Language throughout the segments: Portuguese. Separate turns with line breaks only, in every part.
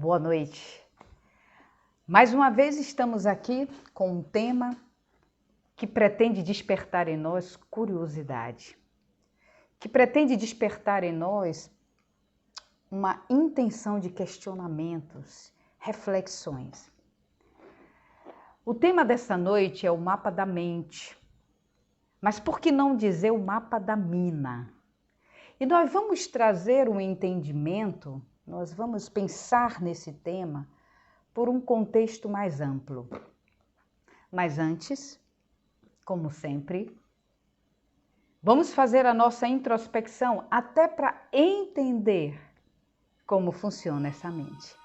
Boa noite. Mais uma vez estamos aqui com um tema que pretende despertar em nós curiosidade, que pretende despertar em nós uma intenção de questionamentos, reflexões. O tema dessa noite é o mapa da mente, mas por que não dizer o mapa da mina? E nós vamos trazer um entendimento, nós vamos pensar nesse tema por um contexto mais amplo. Mas antes, como sempre, vamos fazer a nossa introspecção até para entender como funciona essa mente.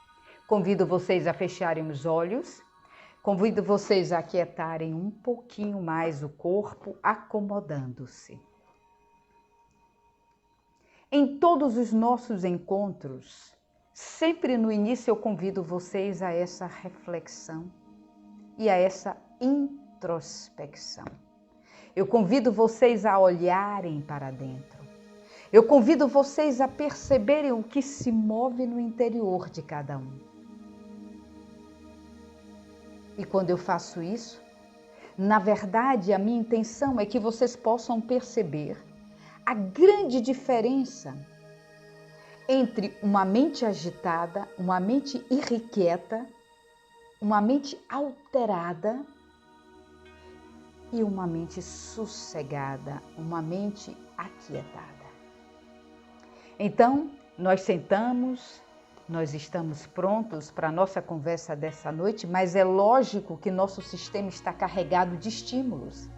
Convido vocês a fecharem os olhos, convido vocês a aquietarem um pouquinho mais o corpo, acomodando-se. Em todos os nossos encontros, sempre no início eu convido vocês a essa reflexão e a essa introspecção. Eu convido vocês a olharem para dentro. Eu convido vocês a perceberem o que se move no interior de cada um. E quando eu faço isso, na verdade, a minha intenção é que vocês possam perceber a grande diferença entre uma mente agitada, uma mente irrequieta, uma mente alterada e uma mente sossegada, uma mente aquietada. Então, nós sentamos, nós estamos prontos para a nossa conversa dessa noite, mas é lógico que nosso sistema está carregado de estímulos.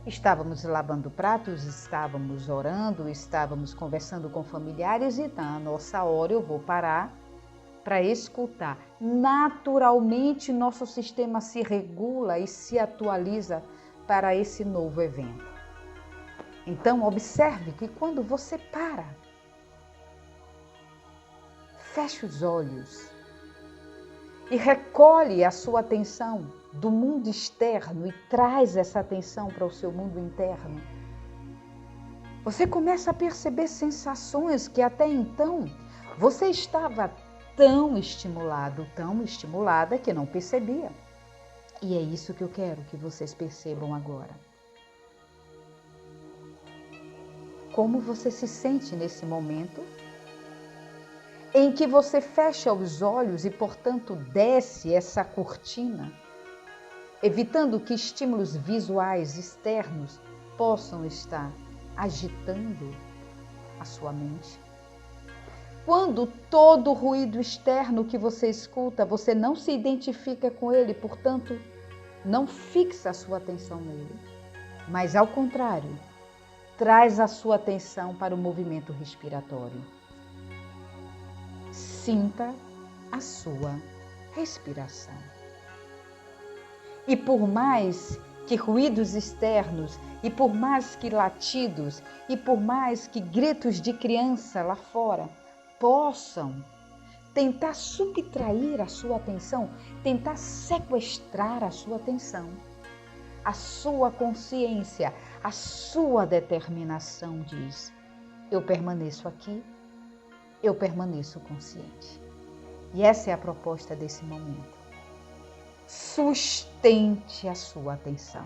Estávamos lavando pratos, estávamos orando, estávamos conversando com familiares e na nossa hora eu vou parar para escutar. Naturalmente, nosso sistema se regula e se atualiza para esse novo evento. Então, observe que quando você para, fecha os olhos e recolhe a sua atenção do mundo externo e traz essa atenção para o seu mundo interno, você começa a perceber sensações que até então você estava tão estimulada que não percebia. E é isso que eu quero que vocês percebam agora. Como você se sente nesse momento em que você fecha os olhos e, portanto, desce essa cortina, evitando que estímulos visuais externos possam estar agitando a sua mente? Quando todo ruído externo que você escuta, você não se identifica com ele, portanto, não fixa a sua atenção nele, mas, ao contrário, traz a sua atenção para o movimento respiratório. Sinta a sua respiração. E por mais que ruídos externos, e por mais que latidos, e por mais que gritos de criança lá fora possam tentar subtrair a sua atenção, tentar sequestrar a sua atenção, a sua consciência, a sua determinação diz: eu permaneço aqui, eu permaneço consciente. E essa é a proposta desse momento. Sustente a sua atenção.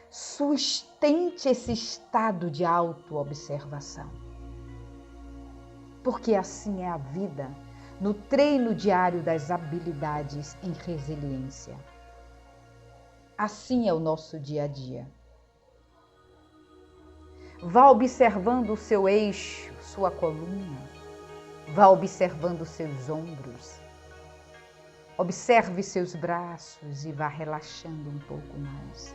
Sustente esse estado de autoobservação. Porque assim é a vida no treino diário das habilidades em resiliência. Assim é o nosso dia a dia. Vá observando o seu eixo, sua coluna. Vá observando seus ombros. Observe seus braços e vá relaxando um pouco mais.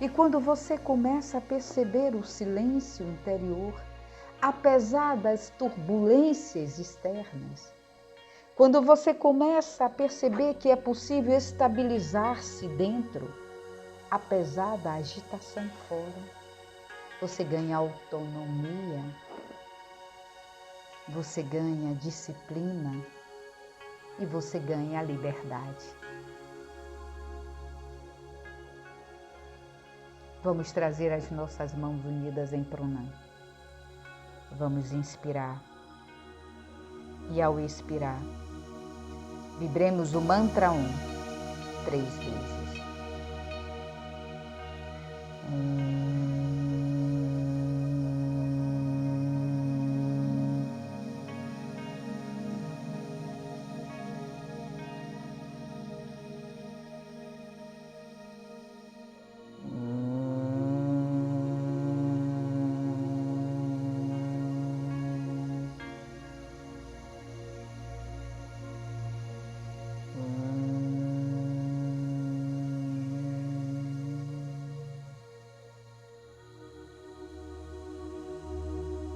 E quando você começa a perceber o silêncio interior, apesar das turbulências externas, quando você começa a perceber que é possível estabilizar-se dentro, apesar da agitação fora, você ganha autonomia, você ganha disciplina e você ganha a liberdade. Vamos trazer as nossas mãos unidas em pranam. Vamos inspirar E ao expirar, vibremos o mantra Om 3 vezes.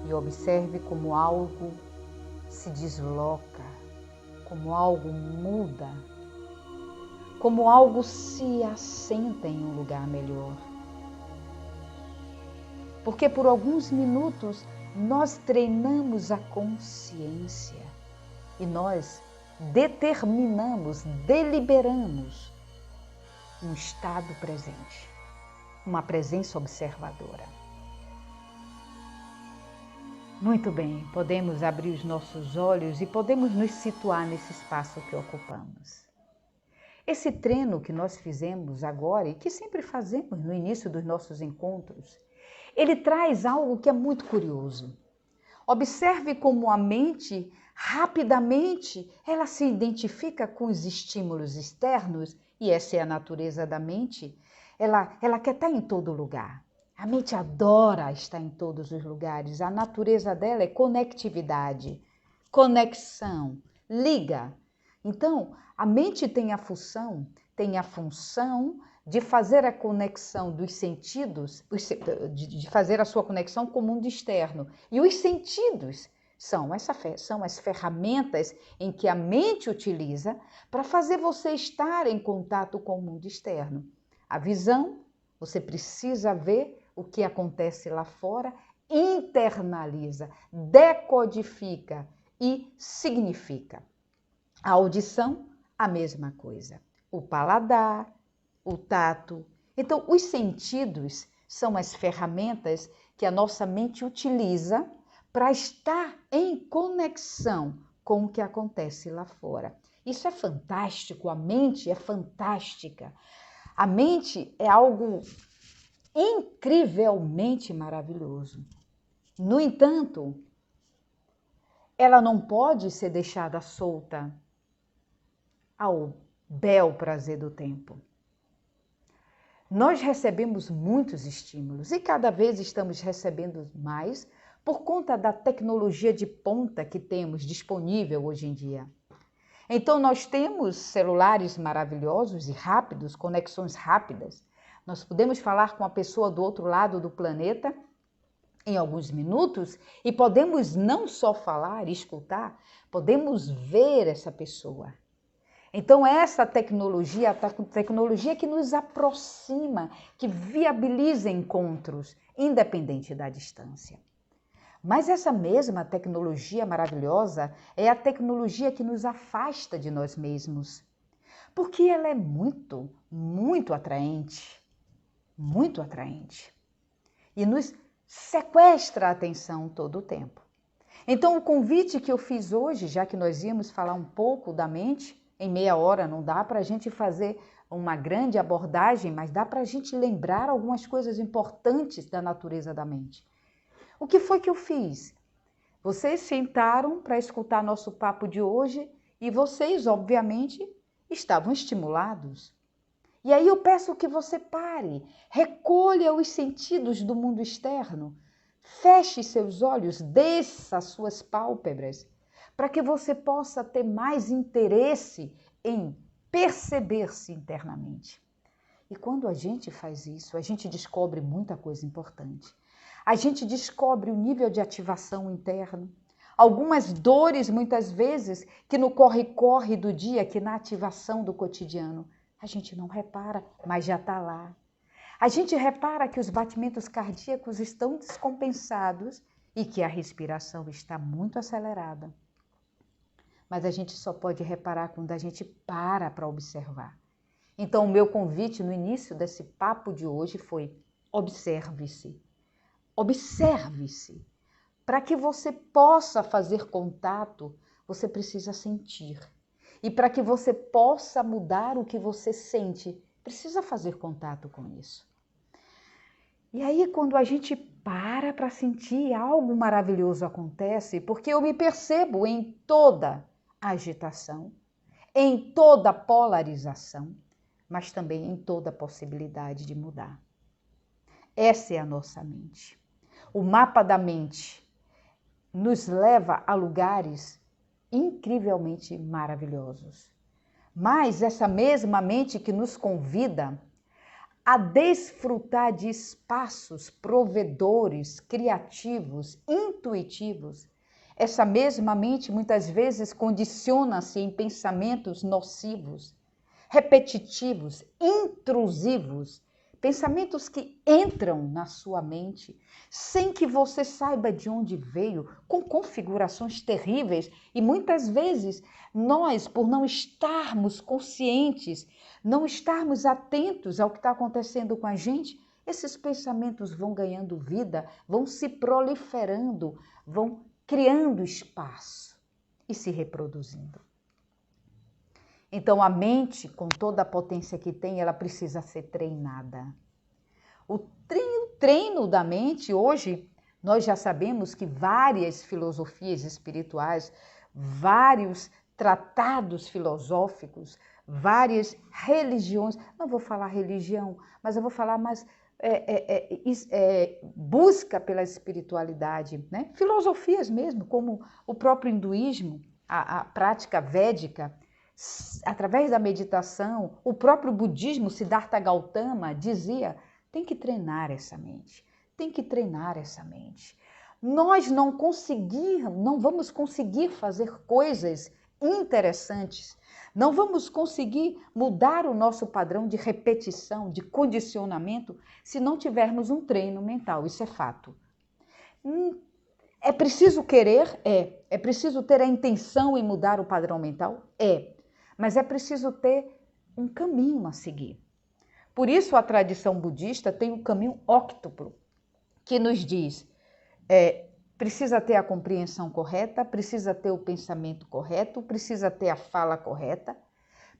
E observe como algo se desloca, como algo muda, como algo se assenta em um lugar melhor. Porque por alguns minutos nós treinamos a consciência e nós determinamos, deliberamos um estado presente, uma presença observadora. Muito bem, podemos abrir os nossos olhos e podemos nos situar nesse espaço que ocupamos. Esse treino que nós fizemos agora e que sempre fazemos no início dos nossos encontros, ele traz algo que é muito curioso. Observe como a mente, rapidamente, ela se identifica com os estímulos externos, e essa é a natureza da mente, ela quer estar em todo lugar. A mente adora estar em todos os lugares. A natureza dela é conectividade, conexão, liga. Então, a mente tem a função de fazer a conexão dos sentidos, de fazer a sua conexão com o mundo externo. E os sentidos são as ferramentas em que a mente utiliza para fazer você estar em contato com o mundo externo. A visão, você precisa ver o que acontece lá fora, internaliza, decodifica e significa. A audição, a mesma coisa. O paladar, o tato. Então, os sentidos são as ferramentas que a nossa mente utiliza para estar em conexão com o que acontece lá fora. Isso é fantástico, a mente é fantástica. A mente é algo incrivelmente maravilhoso. No entanto, ela não pode ser deixada solta ao bel prazer do tempo. Nós recebemos muitos estímulos e cada vez estamos recebendo mais por conta da tecnologia de ponta que temos disponível hoje em dia. Então nós temos celulares maravilhosos e rápidos, conexões rápidas. Nós podemos falar com a pessoa do outro lado do planeta em alguns minutos e podemos não só falar e escutar, podemos ver essa pessoa. Então essa tecnologia, a tecnologia que nos aproxima, que viabiliza encontros, independente da distância. Mas essa mesma tecnologia maravilhosa é a tecnologia que nos afasta de nós mesmos, porque ela é muito, muito atraente. Muito atraente, e nos sequestra a atenção todo o tempo. Então o convite que eu fiz hoje, já que nós íamos falar um pouco da mente, em meia hora não dá para a gente fazer uma grande abordagem, mas dá para a gente lembrar algumas coisas importantes da natureza da mente. O que foi que eu fiz? Vocês sentaram para escutar nosso papo de hoje e vocês, obviamente, estavam estimulados. E aí eu peço que você pare, recolha os sentidos do mundo externo, feche seus olhos, desça suas pálpebras, para que você possa ter mais interesse em perceber-se internamente. E quando a gente faz isso, a gente descobre muita coisa importante. A gente descobre o nível de ativação interno, algumas dores muitas vezes que no corre-corre do dia, que na ativação do cotidiano, a gente não repara, mas já está lá. A gente repara que os batimentos cardíacos estão descompensados e que a respiração está muito acelerada. Mas a gente só pode reparar quando a gente para observar. Então, o meu convite no início desse papo de hoje foi: observe-se. Observe-se, para que você possa fazer contato você precisa sentir. E para que você possa mudar o que você sente, precisa fazer contato com isso. E aí, quando a gente para sentir, algo maravilhoso acontece, porque eu me percebo em toda agitação, em toda polarização, mas também em toda possibilidade de mudar. Essa é a nossa mente. O mapa da mente nos leva a lugares incrivelmente maravilhosos. Mas essa mesma mente que nos convida a desfrutar de espaços provedores, criativos, intuitivos, essa mesma mente muitas vezes condiciona-se em pensamentos nocivos, repetitivos, intrusivos, pensamentos que entram na sua mente sem que você saiba de onde veio, com configurações terríveis. E muitas vezes nós, por não estarmos conscientes, não estarmos atentos ao que está acontecendo com a gente, esses pensamentos vão ganhando vida, vão se proliferando, vão criando espaço e se reproduzindo. Então, a mente, com toda a potência que tem, ela precisa ser treinada. O treino da mente, hoje, nós já sabemos que várias filosofias espirituais, vários tratados filosóficos, várias religiões, não vou falar religião, mas eu vou falar mais busca pela espiritualidade, né? Filosofias mesmo, como o próprio hinduísmo, a prática védica, através da meditação, o próprio budismo, Siddhartha Gautama, dizia, tem que treinar essa mente, tem que treinar essa mente. Nós não vamos conseguir fazer coisas interessantes, não vamos conseguir mudar o nosso padrão de repetição, de condicionamento, se não tivermos um treino mental, isso é fato. É preciso querer? É preciso ter a intenção em mudar o padrão mental? Mas é preciso ter um caminho a seguir. Por isso a tradição budista tem o caminho óctuplo, que nos diz, precisa ter a compreensão correta, precisa ter o pensamento correto, precisa ter a fala correta,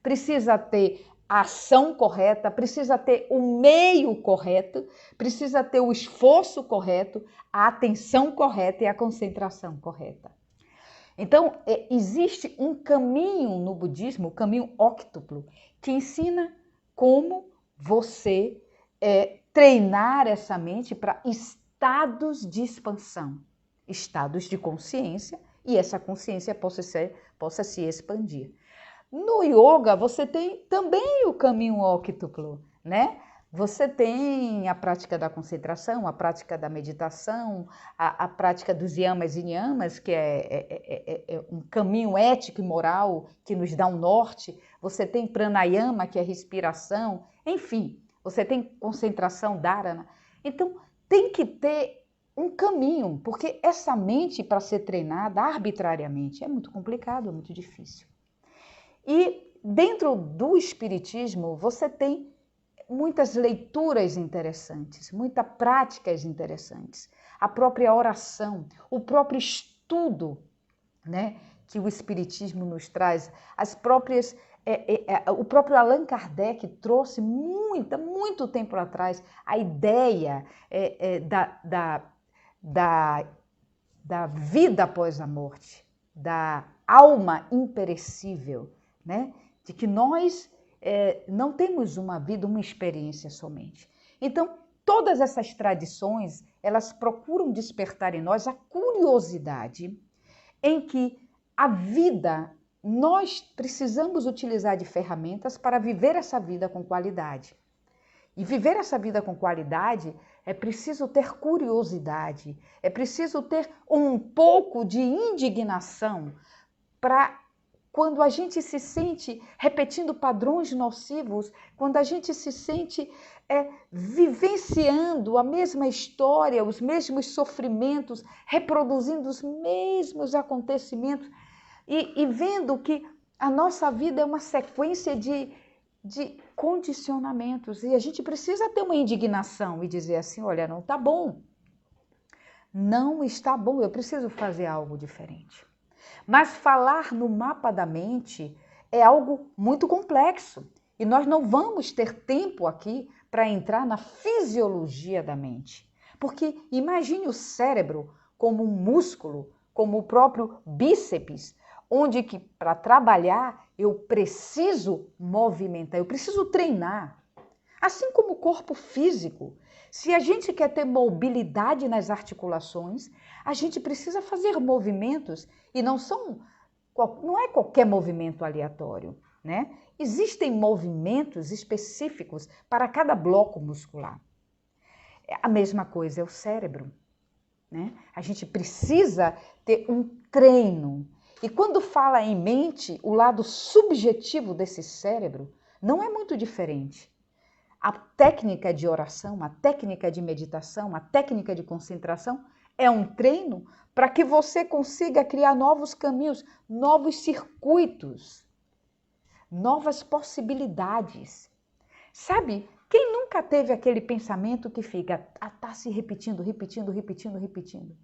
precisa ter a ação correta, precisa ter o meio correto, precisa ter o esforço correto, a atenção correta e a concentração correta. Então, existe um caminho no budismo, o caminho óctuplo, que ensina como você treinar essa mente para estados de expansão, estados de consciência, e essa consciência possa se expandir. No yoga, você tem também o caminho óctuplo, né? Você tem a prática da concentração, a prática da meditação, a prática dos yamas e niyamas, que é um caminho ético e moral que nos dá um norte. Você tem pranayama, que é respiração. Enfim, você tem concentração, dharana. Então, tem que ter um caminho, porque essa mente, para ser treinada arbitrariamente, é muito complicado, é muito difícil. E dentro do espiritismo, você tem muitas leituras interessantes, muitas práticas interessantes, a própria oração, o próprio estudo, né, que o espiritismo nos traz, as próprias, o próprio Allan Kardec trouxe muito tempo atrás a ideia da vida após a morte, da alma imperecível, né, de que nós não temos uma vida, uma experiência somente. Então, todas essas tradições, elas procuram despertar em nós a curiosidade em que a vida, nós precisamos utilizar de ferramentas para viver essa vida com qualidade. E viver essa vida com qualidade é preciso ter curiosidade, é preciso ter um pouco de indignação para quando a gente se sente repetindo padrões nocivos, quando a gente se sente vivenciando a mesma história, os mesmos sofrimentos, reproduzindo os mesmos acontecimentos e vendo que a nossa vida é uma sequência de condicionamentos. E a gente precisa ter uma indignação e dizer assim, olha, não está bom, eu preciso fazer algo diferente. Mas falar no mapa da mente é algo muito complexo e nós não vamos ter tempo aqui para entrar na fisiologia da mente. Porque imagine o cérebro como um músculo, como o próprio bíceps, onde que para trabalhar eu preciso movimentar, eu preciso treinar. Assim como o corpo físico, se a gente quer ter mobilidade nas articulações, a gente precisa fazer movimentos e não é qualquer movimento aleatório, né? Existem movimentos específicos para cada bloco muscular. A mesma coisa é o cérebro, né? A gente precisa ter um treino. E quando fala em mente, o lado subjetivo desse cérebro não é muito diferente. A técnica de oração, a técnica de meditação, a técnica de concentração é um treino para que você consiga criar novos caminhos, novos circuitos, novas possibilidades. Sabe, quem nunca teve aquele pensamento que fica, tá se repetindo, repetindo, repetindo, repetindo?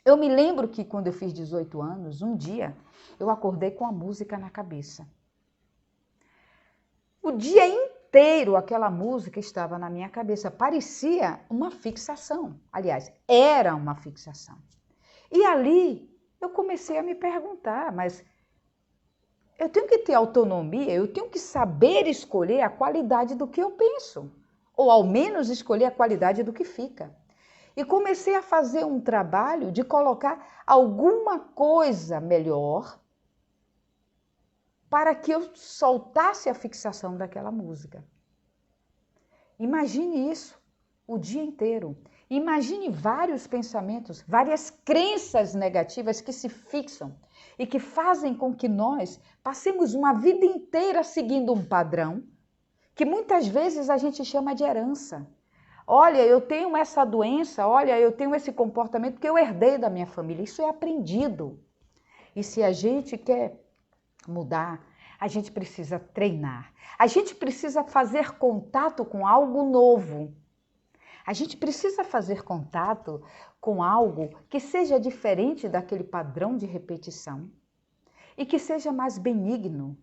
Eu me lembro que quando eu fiz 18 anos, um dia, eu acordei com a música na cabeça. O dia inteiro aquela música estava na minha cabeça, parecia uma fixação. Aliás, era uma fixação. E ali eu comecei a me perguntar, mas eu tenho que ter autonomia, eu tenho que saber escolher a qualidade do que eu penso, ou ao menos escolher a qualidade do que fica. E comecei a fazer um trabalho de colocar alguma coisa melhor para que eu soltasse a fixação daquela música. Imagine isso o dia inteiro. Imagine vários pensamentos, várias crenças negativas que se fixam e que fazem com que nós passemos uma vida inteira seguindo um padrão que muitas vezes a gente chama de herança. Olha, eu tenho essa doença, olha, eu tenho esse comportamento que eu herdei da minha família. Isso é aprendido. E se a gente quer mudar, a gente precisa treinar. A gente precisa fazer contato com algo novo. A gente precisa fazer contato com algo que seja diferente daquele padrão de repetição e que seja mais benigno,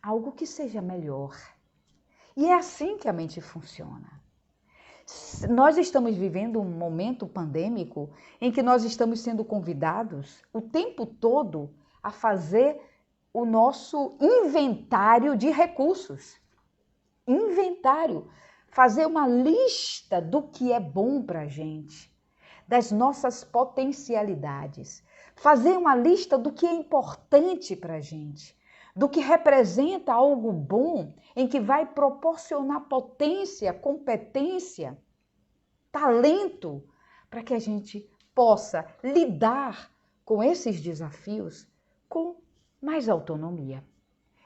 algo que seja melhor. E é assim que a mente funciona. Nós estamos vivendo um momento pandêmico em que nós estamos sendo convidados o tempo todo a fazer o nosso inventário de recursos. Inventário. Fazer uma lista do que é bom para a gente, das nossas potencialidades. Fazer uma lista do que é importante para a gente, do que representa algo bom, em que vai proporcionar potência, competência, talento, para que a gente possa lidar com esses desafios com mais autonomia.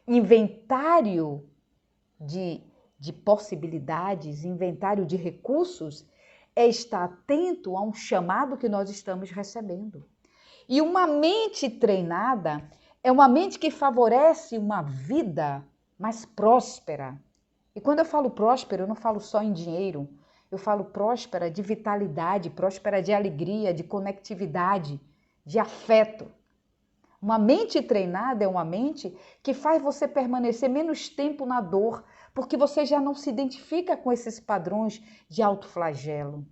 Inventário de possibilidades, inventário de recursos, é estar atento a um chamado que nós estamos recebendo. E uma mente treinada é uma mente que favorece uma vida mais próspera. E quando eu falo próspera, eu não falo só em dinheiro, eu falo próspera de vitalidade, próspera de alegria, de conectividade, de afeto. Uma mente treinada é uma mente que faz você permanecer menos tempo na dor, porque você já não se identifica com esses padrões de autoflagelo.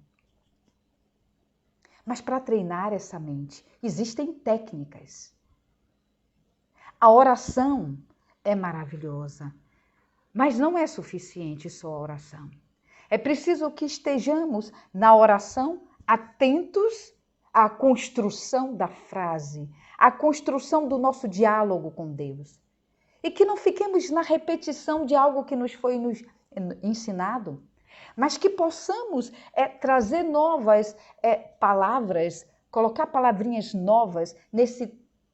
Mas para treinar essa mente, existem técnicas. A oração é maravilhosa, mas não é suficiente só a oração. É preciso que estejamos na oração atentos à construção da frase, à construção do nosso diálogo com Deus. E que não fiquemos na repetição de algo que nos foi ensinado, mas que possamos trazer novas palavras, colocar palavrinhas novas nesse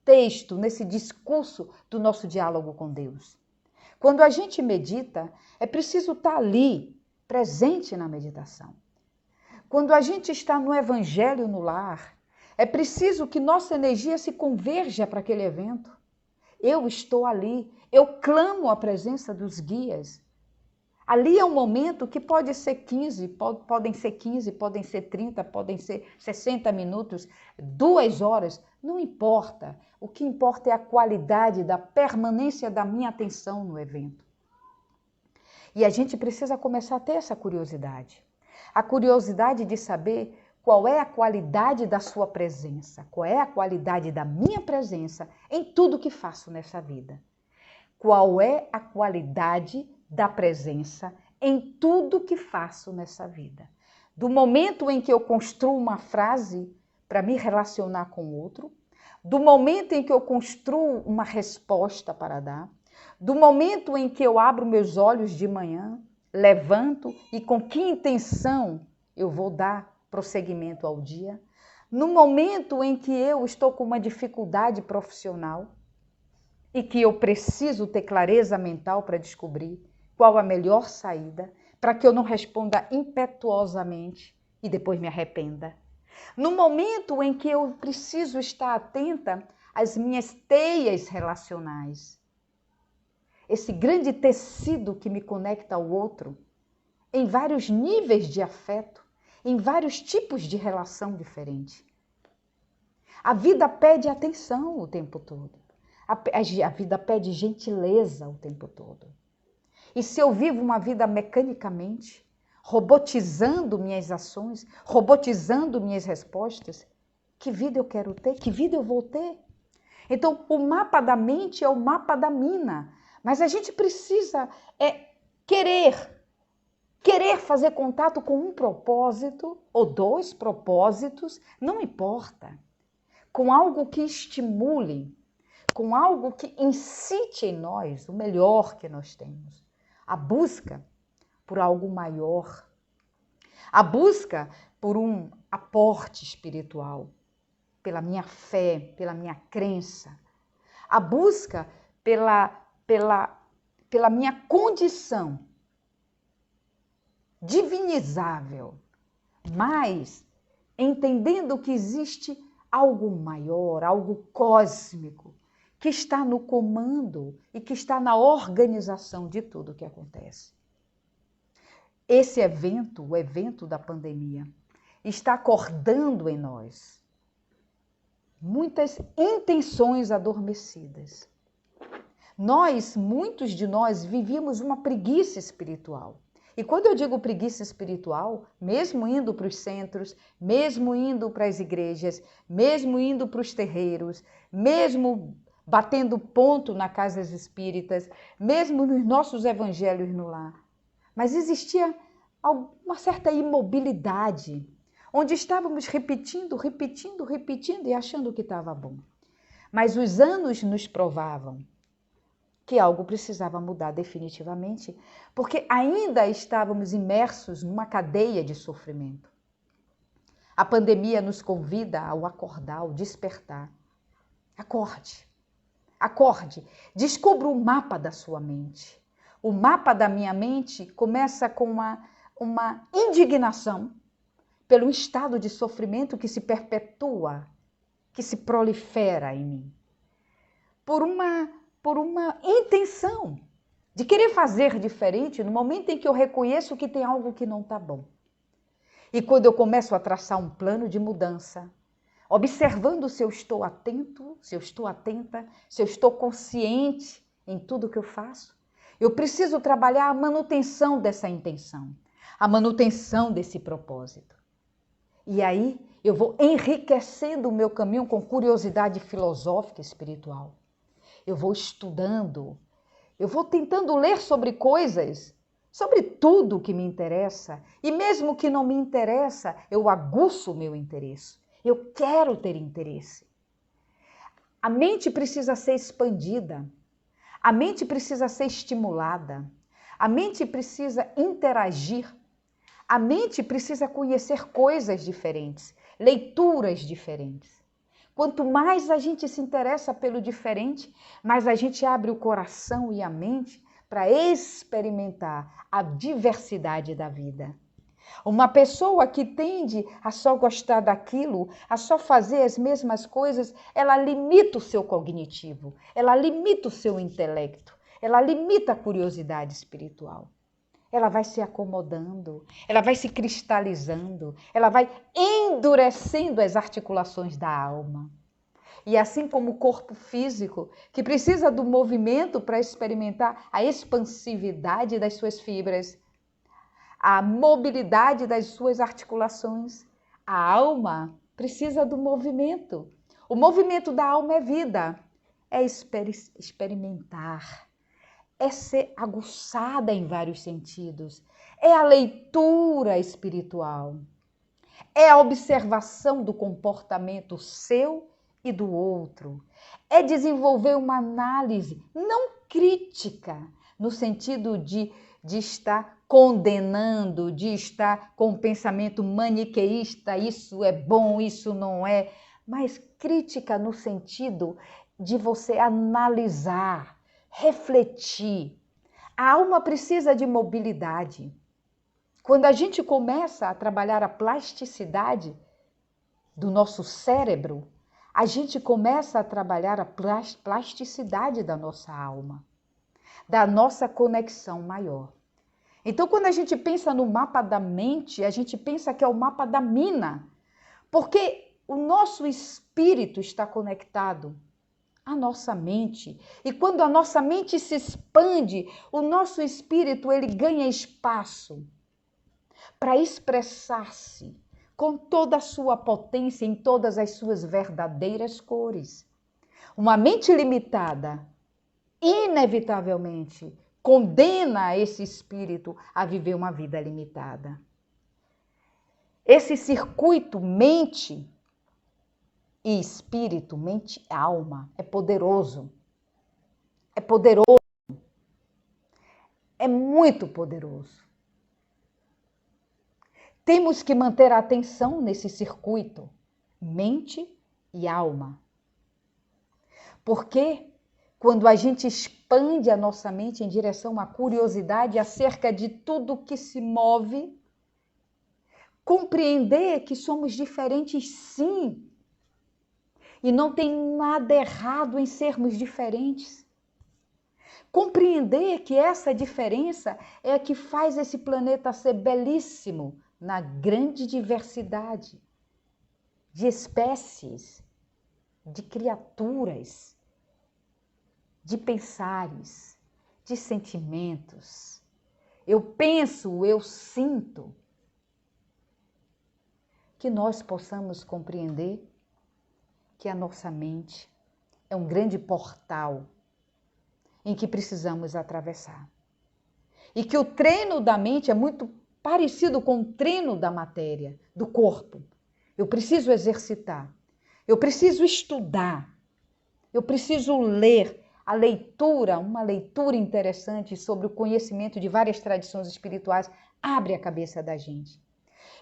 texto, nesse discurso do nosso diálogo com Deus. Quando a gente medita, é preciso estar ali, presente na meditação. Quando a gente está no Evangelho no lar, é preciso que nossa energia se converja para aquele evento. Eu estou ali, eu clamo a presença dos guias. Ali é um momento que pode ser 15, podem ser 15, podem ser 30, podem ser 60 minutos, 2 horas, Não importa. O que importa é a qualidade da permanência da minha atenção no evento. E a gente precisa começar a ter essa curiosidade. A curiosidade de saber qual é a qualidade da sua presença, qual é a qualidade da minha presença em tudo que faço nessa vida. Qual é a qualidade da presença em tudo que faço nessa vida. Do momento em que eu construo uma frase para me relacionar com o outro, do momento em que eu construo uma resposta para dar, do momento em que eu abro meus olhos de manhã, levanto e com que intenção eu vou dar prosseguimento ao dia, no momento em que eu estou com uma dificuldade profissional e que eu preciso ter clareza mental para descobrir qual a melhor saída, para que eu não responda impetuosamente e depois me arrependa. No momento em que eu preciso estar atenta às minhas teias relacionais, esse grande tecido que me conecta ao outro, em vários níveis de afeto, em vários tipos de relação diferente. A vida pede atenção o tempo todo. A vida pede gentileza o tempo todo. E se eu vivo uma vida mecanicamente, robotizando minhas ações, robotizando minhas respostas, que vida eu quero ter? Que vida eu vou ter? Então, o mapa da mente é o mapa da mina. Mas a gente precisa querer fazer contato com um propósito ou dois propósitos, não importa. Com algo que estimule, com algo que incite em nós o melhor que nós temos. A busca por algo maior. A busca por um aporte espiritual, pela minha fé, pela minha crença. A busca pela minha condição divinizável, mas entendendo que existe algo maior, algo cósmico, que está no comando e que está na organização de tudo o que acontece. Esse evento, o evento da pandemia, está acordando em nós muitas intenções adormecidas. Muitos de nós, vivíamos uma preguiça espiritual. E quando eu digo preguiça espiritual, mesmo indo para os centros, mesmo indo para as igrejas, mesmo indo para os terreiros, mesmo batendo ponto nas casas espíritas, mesmo nos nossos evangelhos no lar, mas existia uma certa imobilidade, onde estávamos repetindo e achando que estava bom. Mas os anos nos provavam que algo precisava mudar definitivamente, porque ainda estávamos imersos numa cadeia de sofrimento. A pandemia nos convida ao acordar, ao despertar. Acorde, acorde, descubra o mapa da sua mente. O mapa da minha mente começa com uma indignação pelo estado de sofrimento que se perpetua, que se prolifera em mim. Por uma intenção de querer fazer diferente no momento em que eu reconheço que tem algo que não está bom. E quando eu começo a traçar um plano de mudança, observando se eu estou atento, se eu estou atenta, se eu estou consciente em tudo que eu faço, eu preciso trabalhar a manutenção dessa intenção, a manutenção desse propósito. E aí eu vou enriquecendo o meu caminho com curiosidade filosófica e espiritual. Eu vou estudando, eu vou tentando ler sobre coisas, sobre tudo que me interessa. E mesmo que não me interessa, eu aguço o meu interesse. Eu quero ter interesse. A mente precisa ser expandida. A mente precisa ser estimulada. A mente precisa interagir. A mente precisa conhecer coisas diferentes, leituras diferentes. Quanto mais a gente se interessa pelo diferente, mais a gente abre o coração e a mente para experimentar a diversidade da vida. Uma pessoa que tende a só gostar daquilo, a só fazer as mesmas coisas, ela limita o seu cognitivo, ela limita o seu intelecto, ela limita a curiosidade espiritual. Ela vai se acomodando, ela vai se cristalizando, ela vai endurecendo as articulações da alma. E assim como o corpo físico, que precisa do movimento para experimentar a expansividade das suas fibras, a mobilidade das suas articulações, a alma precisa do movimento. O movimento da alma é vida, é experimentar, é ser aguçada em vários sentidos, é a leitura espiritual, é a observação do comportamento seu e do outro, é desenvolver uma análise não crítica, no sentido de estar condenando, de estar com um pensamento maniqueísta, isso é bom, isso não é, mas crítica no sentido de você analisar, refletir. A alma precisa de mobilidade. Quando a gente começa a trabalhar a plasticidade do nosso cérebro, a gente começa a trabalhar a plasticidade da nossa alma, da nossa conexão maior. Então, quando a gente pensa no mapa da mente, a gente pensa que é o mapa da mina, porque o nosso espírito está conectado à nossa mente. E quando a nossa mente se expande, o nosso espírito ele ganha espaço para expressar-se com toda a sua potência em todas as suas verdadeiras cores. Uma mente limitada, inevitavelmente, condena esse espírito a viver uma vida limitada. Esse circuito mente e espírito, mente e alma, é poderoso. É poderoso. É muito poderoso. Temos que manter a atenção nesse circuito, mente e alma. Porque quando a gente expande a nossa mente em direção à curiosidade acerca de tudo que se move, compreender que somos diferentes sim, e não tem nada errado em sermos diferentes. Compreender que essa diferença é a que faz esse planeta ser belíssimo na grande diversidade de espécies, de criaturas, de pensares, de sentimentos. Eu penso, eu sinto. Que nós possamos compreender que a nossa mente é um grande portal em que precisamos atravessar. E que o treino da mente é muito parecido com o treino da matéria, do corpo. Eu preciso exercitar, eu preciso estudar, eu preciso ler. A leitura, uma leitura interessante sobre o conhecimento de várias tradições espirituais, abre a cabeça da gente.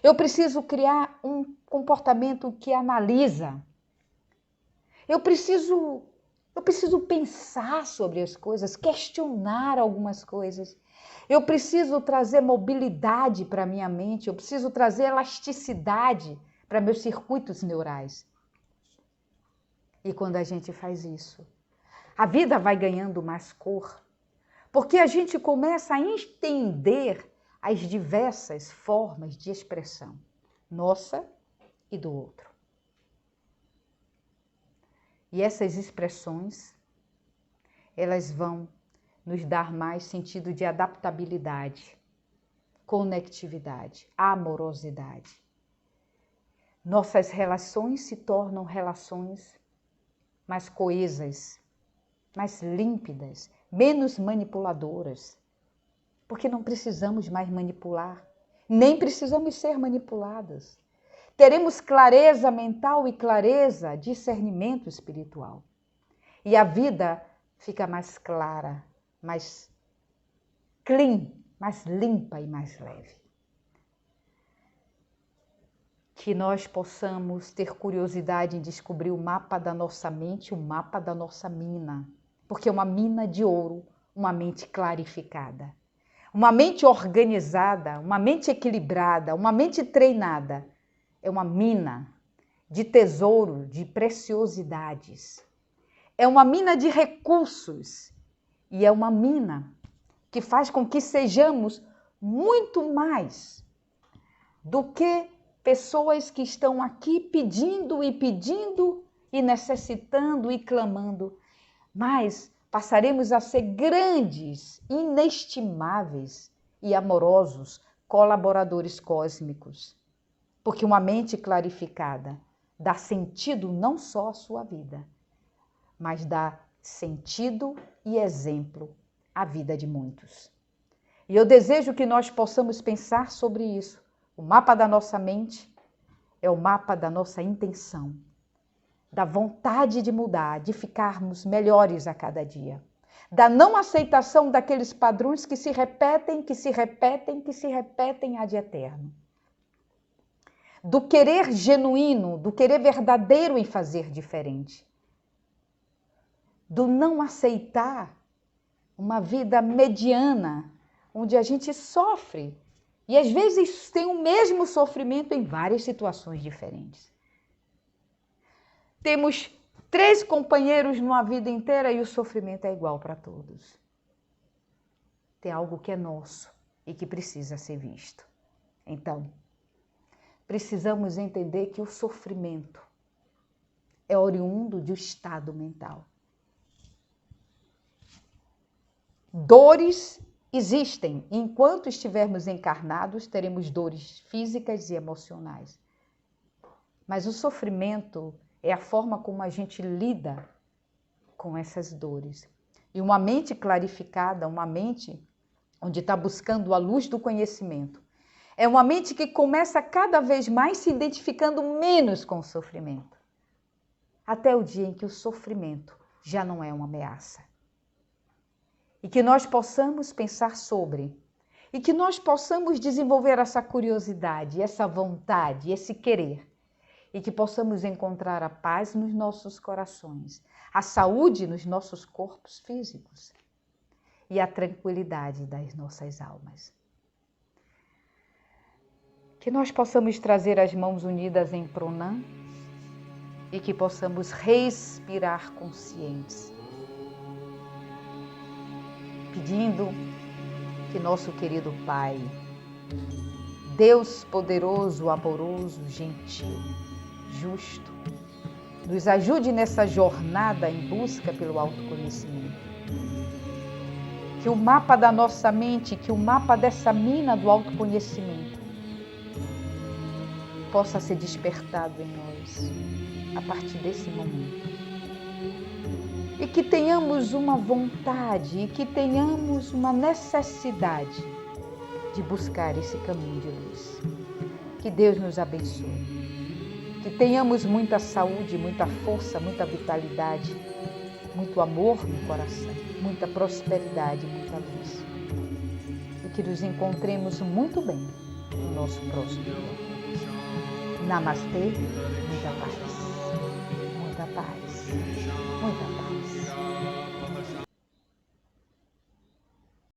Eu preciso criar um comportamento que analisa. Eu preciso pensar sobre as coisas, questionar algumas coisas. Eu preciso trazer mobilidade para a minha mente, eu preciso trazer elasticidade para meus circuitos neurais. E quando a gente faz isso, a vida vai ganhando mais cor, porque a gente começa a entender as diversas formas de expressão, nossa e do outro. E essas expressões, elas vão nos dar mais sentido de adaptabilidade, conectividade, amorosidade. Nossas relações se tornam relações mais coesas, mais límpidas, menos manipuladoras, porque não precisamos mais manipular, nem precisamos ser manipuladas. Teremos clareza mental e clareza, discernimento espiritual. E a vida fica mais clara, mais clean, mais limpa e mais leve. Que nós possamos ter curiosidade em descobrir o mapa da nossa mente, o mapa da nossa mina. Porque é uma mina de ouro, uma mente clarificada. Uma mente organizada, uma mente equilibrada, uma mente treinada. É uma mina de tesouro, de preciosidades. É uma mina de recursos. E é uma mina que faz com que sejamos muito mais do que pessoas que estão aqui pedindo e pedindo e necessitando e clamando, mas passaremos a ser grandes, inestimáveis e amorosos colaboradores cósmicos. Porque uma mente clarificada dá sentido não só à sua vida, mas dá sentido e exemplo à vida de muitos. E eu desejo que nós possamos pensar sobre isso. O mapa da nossa mente é o mapa da nossa intenção, da vontade de mudar, de ficarmos melhores a cada dia, da não aceitação daqueles padrões que se repetem, que se repetem, que se repetem ad eterno, do querer genuíno, do querer verdadeiro em fazer diferente, do não aceitar uma vida mediana, onde a gente sofre e às vezes tem o mesmo sofrimento em várias situações diferentes. Temos 3 companheiros numa vida inteira e o sofrimento é igual para todos. Tem algo que é nosso e que precisa ser visto. Então, precisamos entender que o sofrimento é oriundo de um estado mental. Dores existem. Enquanto estivermos encarnados, teremos dores físicas e emocionais. Mas o sofrimento é a forma como a gente lida com essas dores. E uma mente clarificada, uma mente onde está buscando a luz do conhecimento, é uma mente que começa cada vez mais se identificando menos com o sofrimento. Até o dia em que o sofrimento já não é uma ameaça. E que nós possamos pensar sobre, e que nós possamos desenvolver essa curiosidade, essa vontade, esse querer, e que possamos encontrar a paz nos nossos corações, a saúde nos nossos corpos físicos e a tranquilidade das nossas almas. Que nós possamos trazer as mãos unidas em Pranam e que possamos respirar conscientes, pedindo que nosso querido Pai, Deus poderoso, amoroso, gentil, justo, nos ajude nessa jornada em busca pelo autoconhecimento. Que o mapa da nossa mente, que o mapa dessa mina do autoconhecimento possa ser despertado em nós a partir desse momento. E que tenhamos uma vontade, e que tenhamos uma necessidade de buscar esse caminho de luz. Que Deus nos abençoe. Que tenhamos muita saúde, muita força, muita vitalidade, muito amor no coração, muita prosperidade, muita luz. E que nos encontremos muito bem no nosso próximo dia. Namastê, muita paz, muita paz, muita paz.